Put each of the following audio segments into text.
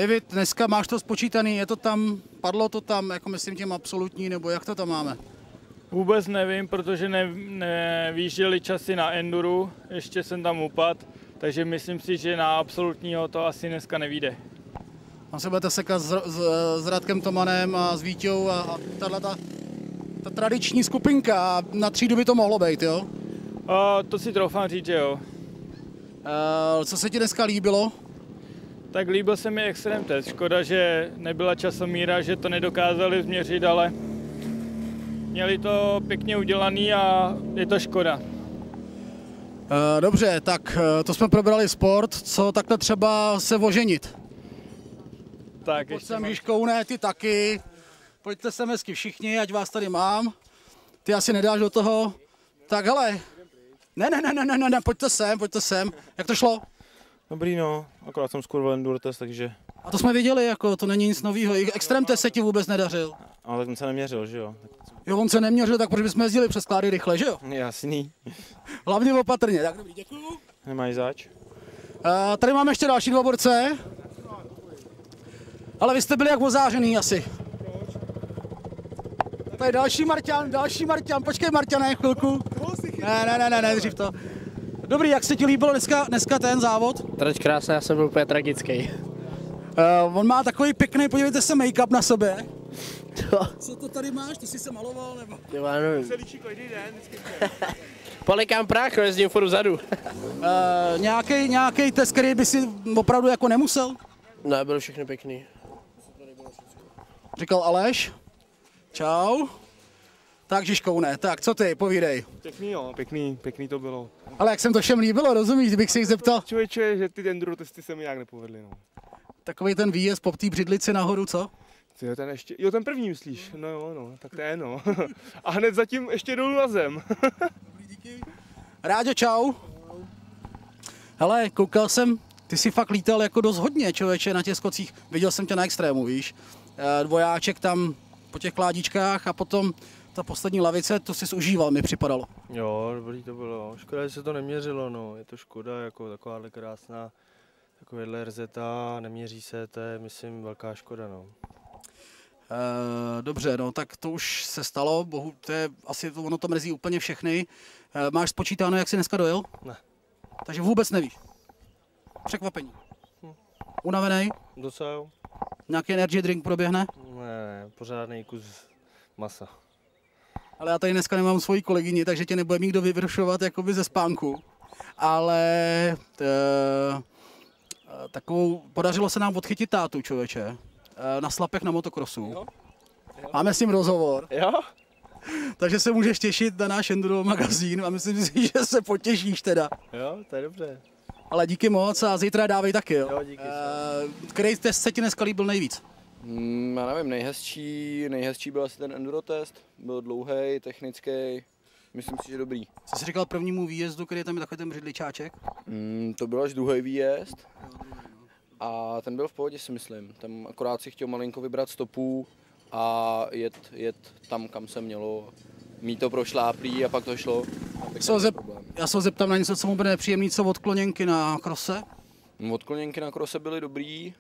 David, dneska máš to spočítaný, je to tam, padlo to tam, jako myslím tím absolutní, nebo jak to tam máme? Vůbec nevím, protože nevýjížděli časy na enduru, ještě jsem tam upadl, takže myslím si, že na absolutního to asi dneska nevyjde. Tam se budete sekat s Radkem Tomanem a s Vítěou a ta tradiční skupinka, na třídu by to mohlo být, jo? To si troufám říct, že jo. Co se ti dneska líbilo? Tak líbil se mi extrém test. Škoda, že nebyla časomíra, že to nedokázali změřit, ale měli to pěkně udělaný a je to škoda. Dobře, tak to jsme probrali sport. Co takhle třeba se oženit? Tak, Pojď sem, Žižkoune, ty taky. Pojďte sem hezky všichni, ať vás tady mám. Ty asi nedáš do toho. Tak hele. Ne, pojďte sem. Jak to šlo? Dobrý no, akorát jsem skurvil enduro test, takže... A to jsme viděli, jako to není nic nového. Extrém test se ti vůbec nedařil. Ale tak jsem se neměřil, že jo? Jo, on se neměřil, tak proč bychom jezdili přes sklády rychle, že jo? Jasný. Hlavně opatrně. Tak dobrý, děkuju. Nemáš zač? Tady máme ještě další dva borce. Ale vy jste byli jak ozářený asi. Tady další Marťan, počkej Marťane, chvilku. Ne, dřív to. Dobrý, jak se ti líbilo dneska ten závod? Trať krásná, já jsem byl úplně tragický. On má takový pěkný, podívejte se, make-up na sobě. Co to tady máš? Ty jsi se maloval nebo? Já nevím. Se líčí každý den, vždycky. Polikám prach, jezdím furt vzadu. Nějaký test, který by si opravdu jako nemusel? Ne, bylo všechno pěkný. Říkal Aleš. Čau. Tak Žižkoune, tak co ty, povídej. Pěkný jo, pěkný to bylo. Ale jak jsem to všem líbilo, rozumíš, kdybych si jich zeptal. Člověče, že ty enduro testy se mi nějak nepovedly, no. Takový ten výjezd po té Břidlici nahoru, co? Ten první myslíš? No jo, no, tak to je no. A hned zatím ještě dolů na zem. Díky. Ráďo, čau. Hele, koukal jsem, ty jsi fakt lítal jako dost hodně, člověče, na těch skocích. Viděl jsem tě na extrému, víš. Dvojáček tam po těch kládičkách a potom ta poslední lavice, to jsi užíval, mi připadalo. Jo, dobrý to bylo. Škoda, že se to neměřilo, no. Je to škoda, jako takováhle krásná takovéhle RZA, neměří se, to je, myslím, velká škoda, no. Dobře, no tak to už se stalo, bohu, to je, asi ono to mrzí úplně všechny. Máš spočítáno, jak jsi dneska dojel? Ne. Takže vůbec nevíš. Překvapení. Unavený? Docela jo. Nějaký energy drink proběhne? Ne, pořádný kus masa. Ale já tady dneska nemám svoji kolegyni, takže tě nebude nikdo vyvršovat jakoby ze spánku. Ale takovou, podařilo se nám odchytit tátu, člověče, na Slapech na motokrosu. Jo. Máme s ním rozhovor. Jo? Takže se můžeš těšit na náš enduro magazín a myslím si, že se potěšíš teda. Jo, to je dobře. Ale díky moc a zítra dávej taky, jo? Jo, díky. Který test se ti dneska líbil nejvíc? Já nevím, nejhezčí byl asi ten enduro test, byl dlouhý, technický, myslím si, že dobrý. Co jsi říkal prvnímu výjezdu, který je tam takový ten břidličáček? To byl až druhý výjezd a ten byl v pohodě, si myslím. Tam akorát si chtěl malinko vybrat stopu a jet tam, kam se mělo. Mít to prošláplý a pak to šlo. Já se ho zeptám na něco, co mu bude nepříjemný, co odkloněnky na krose? Odkloněnky na krose byly dobrý,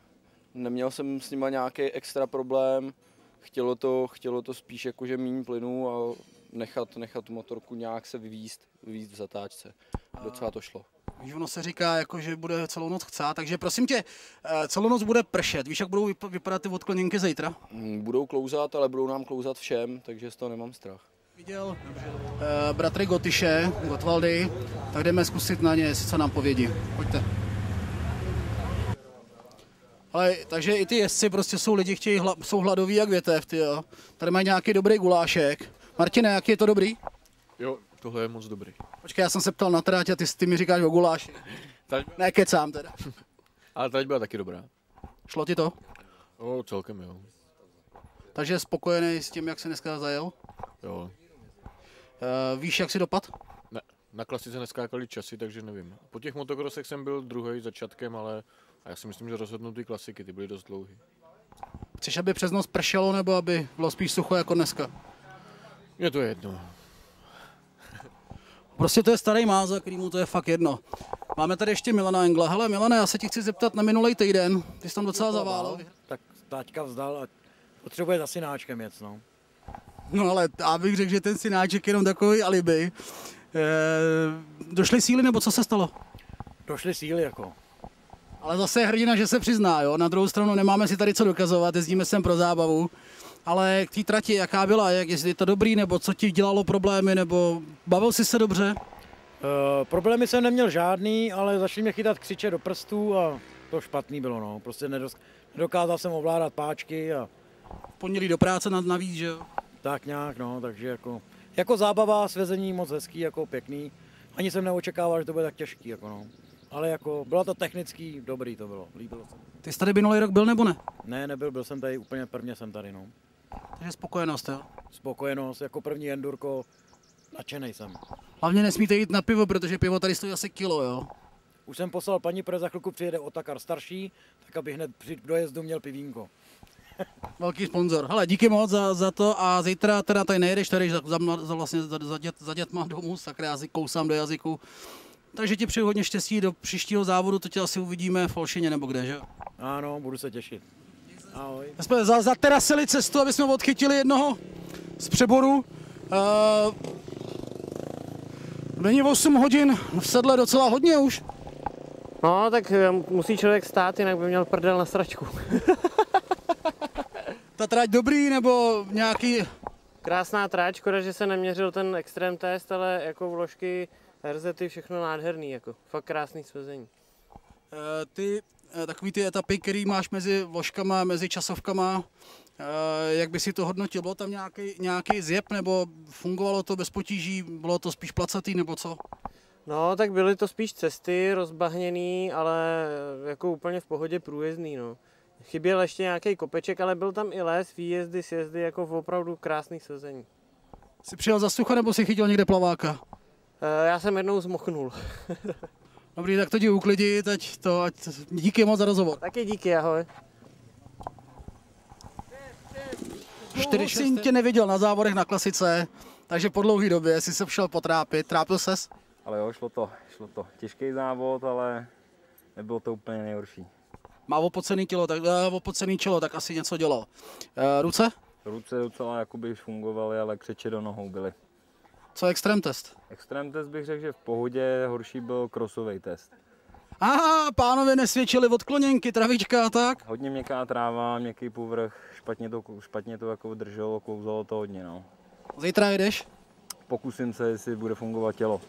neměl jsem s nima nějaký extra problém. Chtělo to spíš jakože méně plynu a nechat tu motorku nějak se vyvízt v zatáčce. Docela to šlo. Víš, ono se říká, jako, že bude celou noc chcát, takže prosím tě, celou noc bude pršet. Víš, jak budou vypadat ty odkloněnky zítra? Budou klouzat, ale budou nám klouzat všem, takže z toho nemám strach. Viděl bratry Gotyše, Gotwaldy, tak jdeme zkusit na ně, co nám povědí. Pojďte. Ale, takže i ty jezdci prostě jsou lidi, jsou hladoví jak větev, tyjo. Tady mají nějaký dobrý gulášek. Martine, jaký je to dobrý? Jo, tohle je moc dobrý. Počkej, já jsem se ptal na tráť a ty mi říkáš o guláši. Ne, kecám teda. Ale tady byla taky dobrá. Šlo ti to? Jo, celkem jo. Takže spokojený s tím, jak se dneska zajel? Jo. Víš, jak jsi dopad? Ne, na klasice neskákali časy, takže nevím. Po těch motokrosech jsem byl druhý začátkem, ale a já si myslím, že rozhodnutý klasiky, ty byly dost dlouhý. Chceš, aby přes noc pršelo, nebo aby bylo spíš sucho jako dneska? Mně to je jedno. Prostě to je starý máza, kterýmu to je fakt jedno. Máme tady ještě Milana Engla. Hele Milane, já se ti chci zeptat na minulý týden. Ty jsi tam docela zaválel. Tak táťka vzdal a potřebuje za synáčkem jet, no. No ale já bych řekl, že ten synáček je jenom takový alibi. Došly síly nebo co se stalo? Došly síly jako. Ale zase je hrdina, že se přizná, jo. Na druhou stranu nemáme si tady co dokazovat, jezdíme sem pro zábavu. Ale k té trati, jaká byla, jestli je to dobrý, nebo co ti dělalo problémy, nebo bavil jsi se dobře? Problémy jsem neměl žádný, ale začali mě chytat křiče do prstů a to špatný bylo, no. Prostě nedokázal jsem ovládat páčky a... V pondělí do práce navíc, že jo? Tak nějak, no, takže jako zábava, svezení moc hezký, jako pěkný. Ani jsem neočekával, že to bude tak těžký, jako no. Ale jako bylo to technicky dobrý, to bylo, líbilo se. Ty jsi tady minulý rok byl nebo ne? Ne, nebyl, byl jsem tady úplně prvně jsem tady, no. Takže spokojenost, jo? Spokojenost, jako první endurko, nadšenej jsem. Hlavně nesmíte jít na pivo, protože pivo tady stojí asi kilo, jo? Už jsem poslal paní, protože za chvilku přijede Otakar starší, tak aby hned při dojezdu měl pivínko. Velký sponzor. Hele, díky moc za to a zítra teda tady nejedeš, tady vlastně za dětma domů, sakra, já si kousám do jazyku. Takže ti přeju hodně štěstí do příštího závodu, to tě asi uvidíme v Olšině nebo kde, že jo? Ano, budu se těšit. Ahoj. Jsme zaterasili cestu, aby jsme odchytili jednoho z přeboru. Není 8 hodin, v sedle docela hodně už. No, tak musí člověk stát, jinak by měl prdel na sračku. Ta trať dobrý, nebo nějaký... Krásná trať, škoda, že se neměřil ten extrém test, ale jako vložky, RZty, všechno nádherný, jako fakt krásný svezení. Takový ty etapy, který máš mezi vložkama, mezi časovkama, jak by si to hodnotil? Bylo tam nějaký zjeb, nebo fungovalo to bez potíží, bylo to spíš placatý, nebo co? No, tak byly to spíš cesty rozbahněný, ale jako úplně v pohodě průjezdný, no. Chyběl ještě nějaký kopeček, ale byl tam i les, výjezdy, sjezdy, jako v opravdu krásný sezení. Jsi přijel za sucha, nebo jsi chytil někde plaváka? Já jsem jednou zmochnul. Dobrý, tak to ti uklidit, díky moc za rozhovor. Taky díky, ahoj. 4 jsem tě neviděl na závodech na klasice, takže po dlouhé době jsi se šel potrápit. Trápil ses? Ale jo, šlo to. Těžký závod, ale nebylo to úplně nejhorší. Má opocený čelo, tak asi něco dělo. Ruce? Ruce docela jakoby fungovaly, ale křeče do nohou byly. Co extrém test? Extrém test bych řekl, že v pohodě, horší byl crossový test. Aha, pánové nesvědčili odkloněnky, travička a tak? Hodně měkká tráva, měkký povrch, špatně to jako drželo, klouzalo to hodně, no. Zítra jedeš? Pokusím se, jestli bude fungovat tělo.